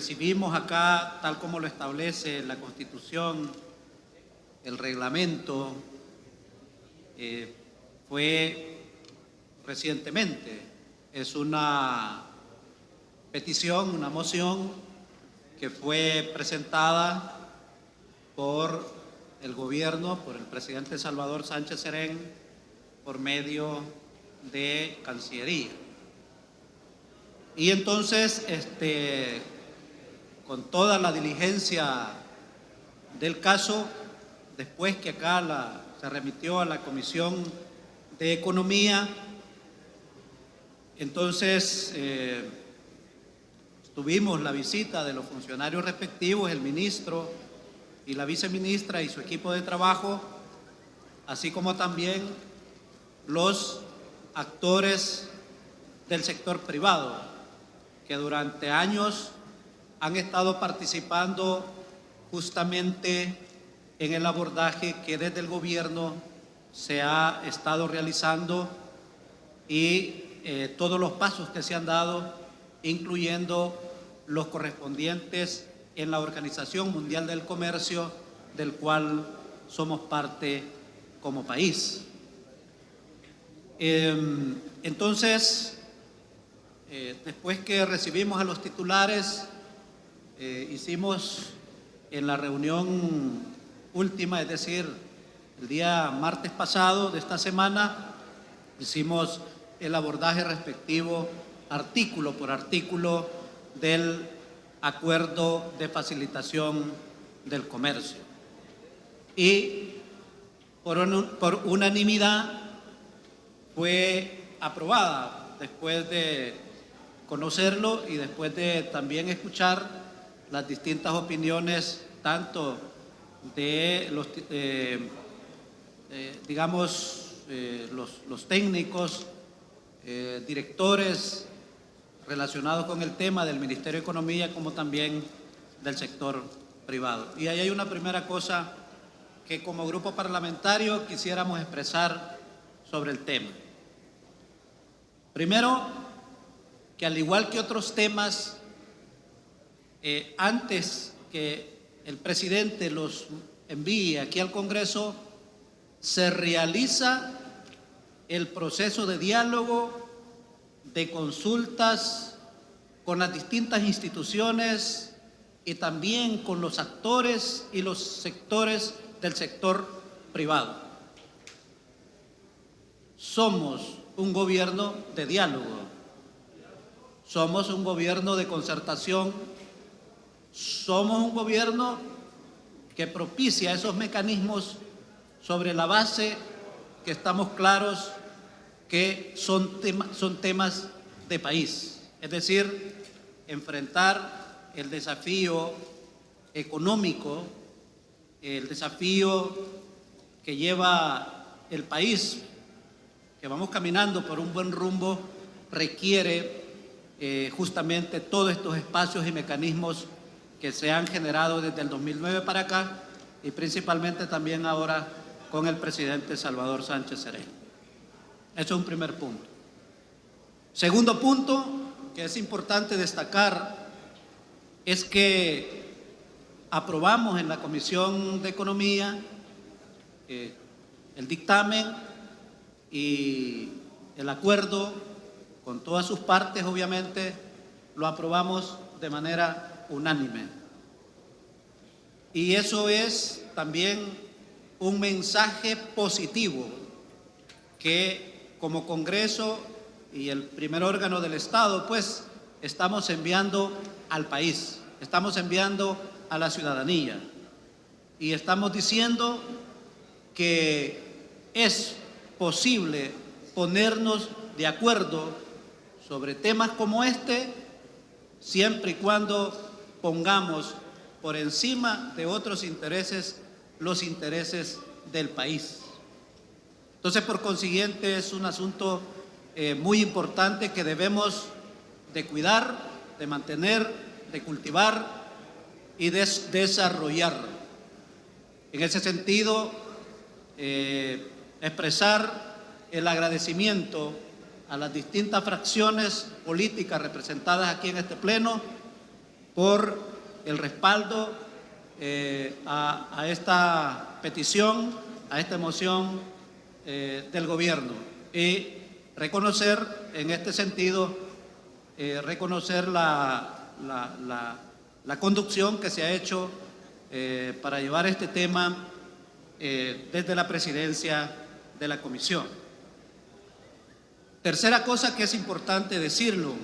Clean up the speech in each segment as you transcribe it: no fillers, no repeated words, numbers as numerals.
recibimos acá, tal como lo establece la Constitución, el reglamento, fue recientemente. Es una petición, una moción que fue presentada por el gobierno, por el presidente Salvador Sánchez Serén, por medio de Cancillería. Y entonces, con toda la diligencia del caso, después que acá se remitió a la Comisión de Economía, entonces tuvimos la visita de los funcionarios respectivos, el ministro y la viceministra y su equipo de trabajo, así como también los actores del sector privado, que durante años han estado participando justamente en el abordaje que desde el gobierno se ha estado realizando y todos los pasos que se han dado, incluyendo los correspondientes en la Organización Mundial del Comercio, del cual somos parte como país. Entonces, después que recibimos a los titulares, hicimos en la reunión última, es decir, el día martes pasado de esta semana, hicimos el abordaje respectivo artículo por artículo del Acuerdo de Facilitación del Comercio. Y por unanimidad fue aprobada, después de conocerlo y después de también escuchar las distintas opiniones, tanto de los técnicos, directores relacionados con el tema del Ministerio de Economía, como también del sector privado. Y ahí hay una primera cosa que como grupo parlamentario quisiéramos expresar sobre el tema. Primero, que al igual que otros temas, antes que el presidente los envíe aquí al Congreso, se realiza el proceso de diálogo, de consultas con las distintas instituciones y también con los actores y los sectores del sector privado. Somos un gobierno de diálogo, somos un gobierno de concertación, somos un gobierno que propicia esos mecanismos sobre la base que estamos claros que son temas de país, es decir, enfrentar el desafío económico, el desafío que lleva el país, que vamos caminando por un buen rumbo, requiere justamente todos estos espacios y mecanismos que se han generado desde el 2009 para acá y principalmente también ahora con el presidente Salvador Sánchez Serén. Eso es un primer punto. Segundo punto que es importante destacar es que aprobamos en la Comisión de Economía el dictamen y el acuerdo con todas sus partes, obviamente, lo aprobamos de manera unánime. Y eso es también un mensaje positivo que como Congreso y el primer órgano del Estado, pues, estamos enviando al país, estamos enviando a la ciudadanía y estamos diciendo que es posible ponernos de acuerdo sobre temas como este, siempre y cuando pongamos por encima de otros intereses los intereses del país. Entonces, por consiguiente, es un asunto muy importante que debemos de cuidar, de mantener, de cultivar y de desarrollar. En ese sentido, expresar el agradecimiento a las distintas fracciones políticas representadas aquí en este pleno por el respaldo a esta petición, a esta moción del gobierno, y reconocer en este sentido, reconocer la conducción que se ha hecho para llevar este tema desde la presidencia de la comisión. Tercera cosa que es importante decirlo,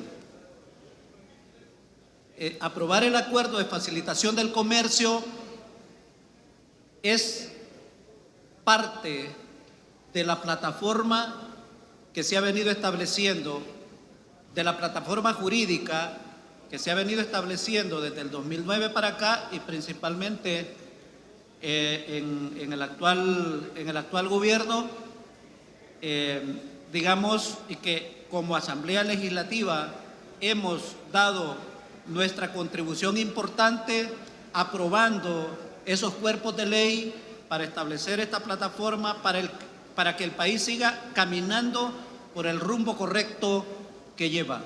aprobar el acuerdo de facilitación del comercio es parte de la plataforma que se ha venido estableciendo, de la plataforma jurídica que se ha venido estableciendo desde el 2009 para acá, y principalmente en el actual gobierno, digamos, y que como Asamblea Legislativa hemos dado nuestra contribución importante aprobando esos cuerpos de ley para establecer esta plataforma para que el país siga caminando por el rumbo correcto que lleva.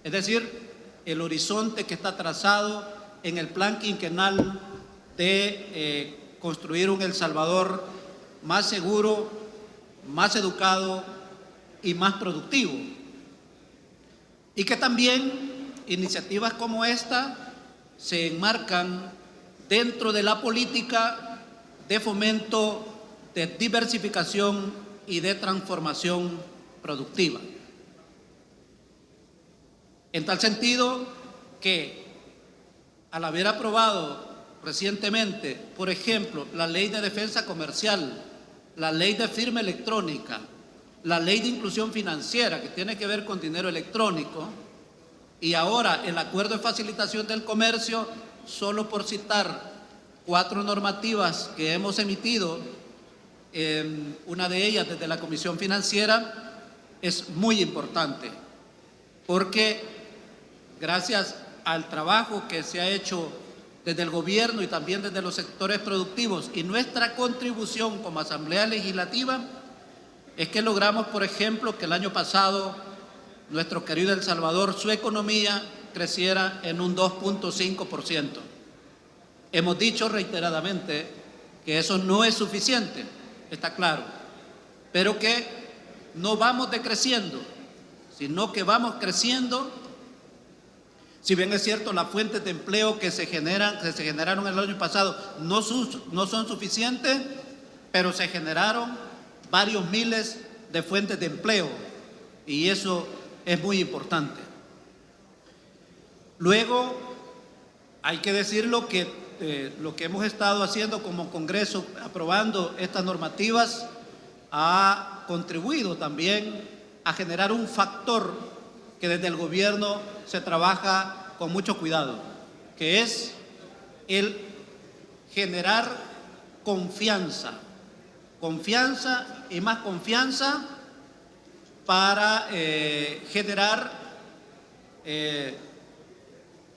Es decir, el horizonte que está trazado en el plan quinquenal de construir un El Salvador más seguro, más educado y más productivo. Y que también iniciativas como esta se enmarcan dentro de la política de fomento, de diversificación y de transformación productiva. En tal sentido que al haber aprobado recientemente, por ejemplo, la Ley de Defensa Comercial, la Ley de Firma Electrónica, la Ley de Inclusión Financiera, que tiene que ver con dinero electrónico, y ahora el Acuerdo de Facilitación del Comercio, solo por citar 4 normativas que hemos emitido, una de ellas desde la Comisión Financiera, es muy importante, porque gracias al trabajo que se ha hecho desde el gobierno y también desde los sectores productivos y nuestra contribución como Asamblea Legislativa, es que logramos, por ejemplo, que el año pasado nuestro querido El Salvador, su economía creciera en un 2.5%. Hemos dicho reiteradamente que eso no es suficiente, está claro, pero que no vamos decreciendo, sino que vamos creciendo. Si bien es cierto, las fuentes de empleo que se generaron el año pasado no son suficientes, pero se generaron varios miles de fuentes de empleo, y eso es muy importante. Luego, hay que decirlo que lo que hemos estado haciendo como Congreso, aprobando estas normativas, ha contribuido también a generar un factor que desde el gobierno se trabaja con mucho cuidado, que es el generar confianza y más confianza para generar,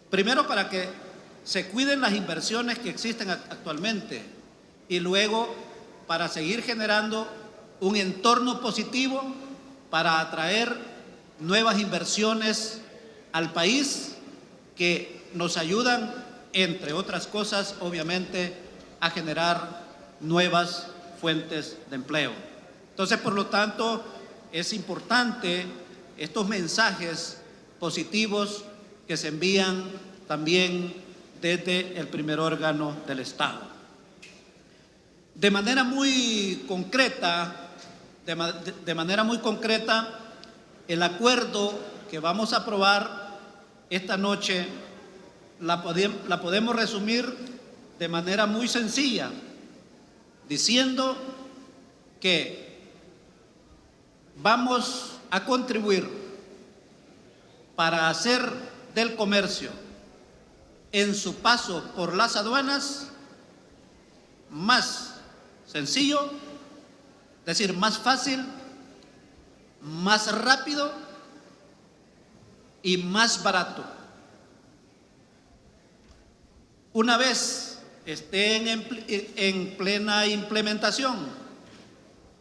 primero para que se cuiden las inversiones que existen actualmente, y luego para seguir generando un entorno positivo para atraer nuevas inversiones al país que nos ayudan, entre otras cosas, obviamente, a generar nuevas fuentes de empleo. Entonces, por lo tanto, es importante estos mensajes positivos que se envían también desde el primer órgano del Estado. De manera muy concreta, el acuerdo que vamos a aprobar esta noche la podemos resumir de manera muy sencilla, diciendo que vamos a contribuir para hacer del comercio en su paso por las aduanas más sencillo, es decir, más fácil, más rápido y más barato. Una vez esté en plena implementación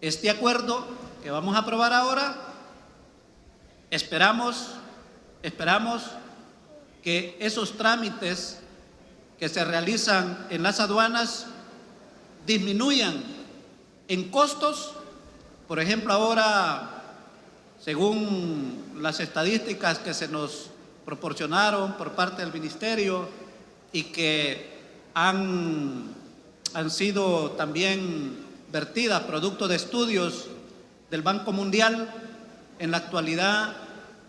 este acuerdo que vamos a aprobar ahora, esperamos que esos trámites que se realizan en las aduanas disminuyan en costos. Por ejemplo, ahora, según las estadísticas que se nos proporcionaron por parte del Ministerio y que han sido también vertidas producto de estudios del Banco Mundial, en la actualidad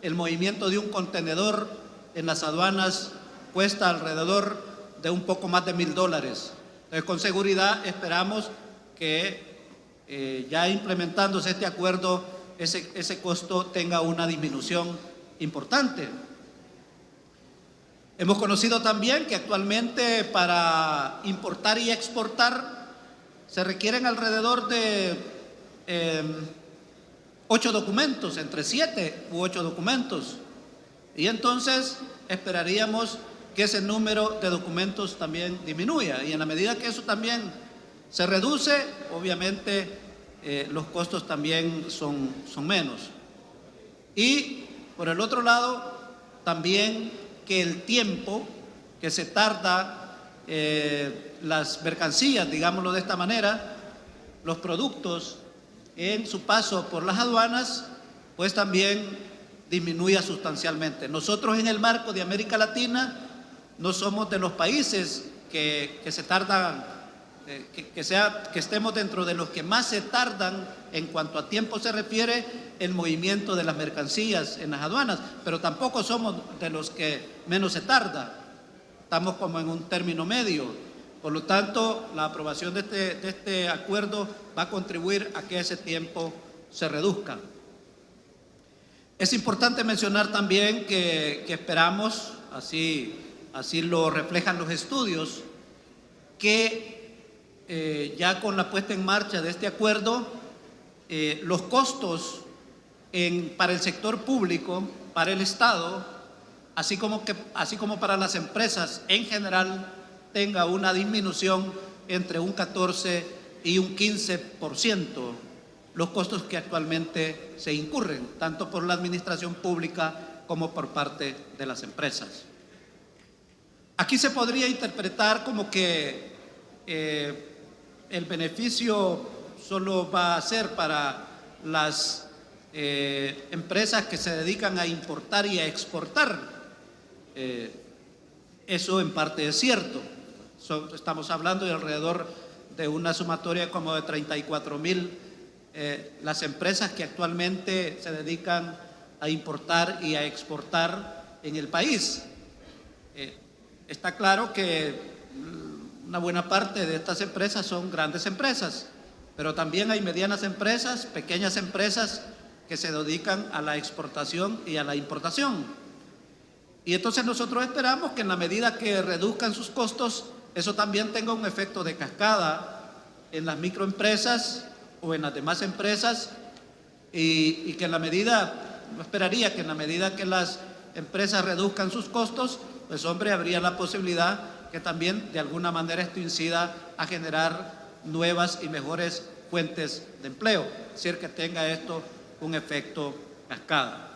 el movimiento de un contenedor en las aduanas cuesta alrededor de un poco más de $1,000. Entonces, con seguridad esperamos que ya implementándose este acuerdo, ese costo tenga una disminución importante. Hemos conocido también que actualmente para importar y exportar se requieren alrededor de 8 documentos, entre 7 u 8 documentos. Y entonces esperaríamos que ese número de documentos también disminuya. Y en la medida que eso también se reduce, obviamente los costos también son menos. Y por el otro lado, también que el tiempo que se tarda las mercancías, digámoslo de esta manera, los productos en su paso por las aduanas, pues también disminuya sustancialmente. Nosotros en el marco de América Latina no somos de los países que se tardan, que estemos dentro de los que más se tardan en cuanto a tiempo se refiere el movimiento de las mercancías en las aduanas, pero tampoco somos de los que menos se tarda. Estamos como en un término medio. Por lo tanto, la aprobación de este acuerdo va a contribuir a que ese tiempo se reduzca. Es importante mencionar también que esperamos, así lo reflejan los estudios, que ya con la puesta en marcha de este acuerdo, los costos para el sector público, para el Estado, así como para las empresas en general, tenga una disminución entre un 14 y un 15% los costos que actualmente se incurren, tanto por la administración pública como por parte de las empresas. Aquí se podría interpretar como que el beneficio solo va a ser para las empresas que se dedican a importar y a exportar. Eso en parte es cierto. Estamos hablando de alrededor de una sumatoria como de 34,000 las empresas que actualmente se dedican a importar y a exportar en el país. Está claro que una buena parte de estas empresas son grandes empresas, pero también hay medianas empresas, pequeñas empresas que se dedican a la exportación y a la importación. Y entonces nosotros esperamos que en la medida que reduzcan sus costos, eso también tenga un efecto de cascada en las microempresas o en las demás empresas y que en la medida, yo esperaría que en la medida que las empresas reduzcan sus costos, pues hombre, habría la posibilidad que también de alguna manera esto incida a generar nuevas y mejores fuentes de empleo, es decir, que tenga esto un efecto cascada.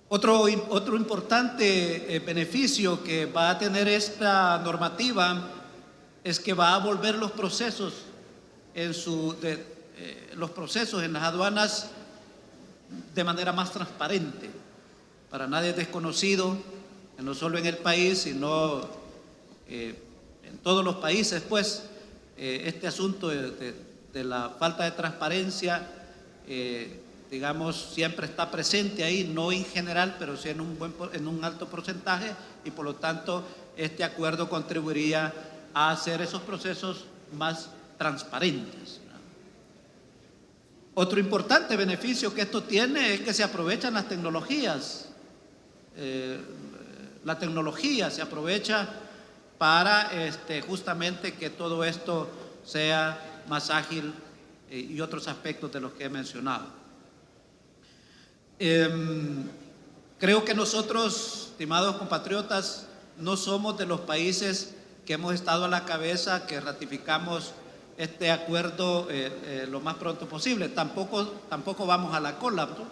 Otro importante beneficio que va a tener esta normativa es que va a volver los procesos en las aduanas de manera más transparente. Para nadie es desconocido, no solo en el país, sino en todos los países, pues, este asunto de la falta de transparencia, digamos, siempre está presente ahí, no en general, pero sí en un alto porcentaje, y por lo tanto este acuerdo contribuiría a hacer esos procesos más transparentes. Otro importante beneficio que esto tiene es que se aprovechan las tecnologías. La tecnología se aprovecha para justamente que todo esto sea más ágil y otros aspectos de los que he mencionado. Creo que nosotros, estimados compatriotas, no somos de los países que hemos estado a la cabeza, que ratificamos este acuerdo lo más pronto posible. Tampoco vamos a la cola, ¿no?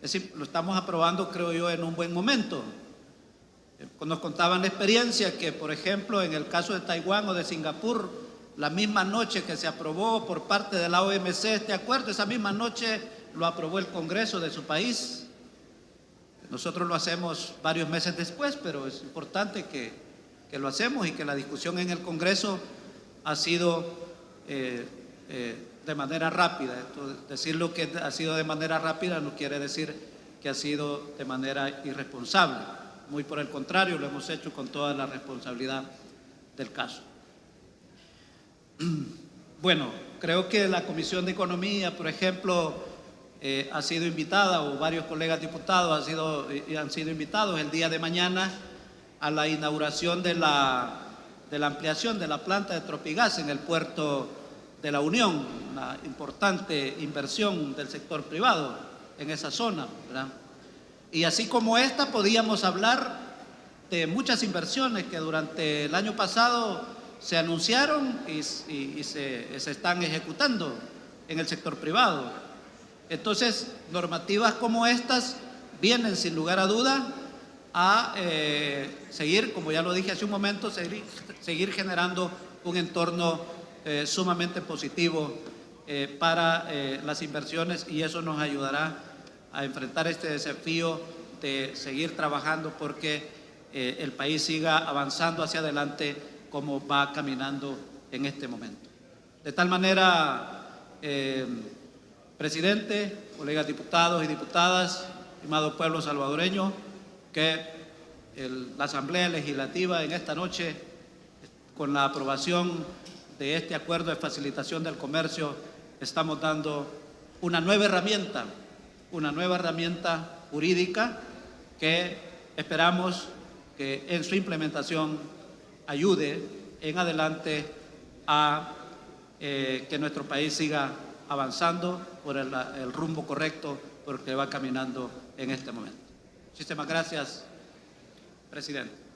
Es decir, lo estamos aprobando, creo yo, en un buen momento. Nos contaban la experiencia que, por ejemplo, en el caso de Taiwán o de Singapur, la misma noche que se aprobó por parte de la OMC este acuerdo, esa misma noche lo aprobó el Congreso de su país. Nosotros lo hacemos varios meses después, pero es importante que lo hacemos y que la discusión en el Congreso ha sido de manera rápida. Entonces, decir lo que ha sido de manera rápida no quiere decir que ha sido de manera irresponsable. Muy por el contrario, lo hemos hecho con toda la responsabilidad del caso. Bueno, creo que la Comisión de Economía, por ejemplo, ha sido invitada, o varios colegas diputados han sido invitados el día de mañana a la inauguración de la ampliación de la planta de Tropigas en el puerto de La Unión, una importante inversión del sector privado en esa zona, ¿verdad? Y así como esta, podíamos hablar de muchas inversiones que durante el año pasado se anunciaron y se están ejecutando en el sector privado. Entonces, normativas como estas vienen sin lugar a duda a seguir, como ya lo dije hace un momento, seguir generando un entorno sumamente positivo para las inversiones, y eso nos ayudará a enfrentar este desafío de seguir trabajando porque el país siga avanzando hacia adelante como va caminando en este momento. De tal manera, presidente, colegas diputados y diputadas, estimado pueblo salvadoreño, que la Asamblea Legislativa en esta noche, con la aprobación de este acuerdo de facilitación del comercio, estamos dando una nueva herramienta jurídica que esperamos que en su implementación ayude en adelante a que nuestro país siga avanzando por el rumbo correcto por el que va caminando en este momento. Muchísimas gracias, presidente.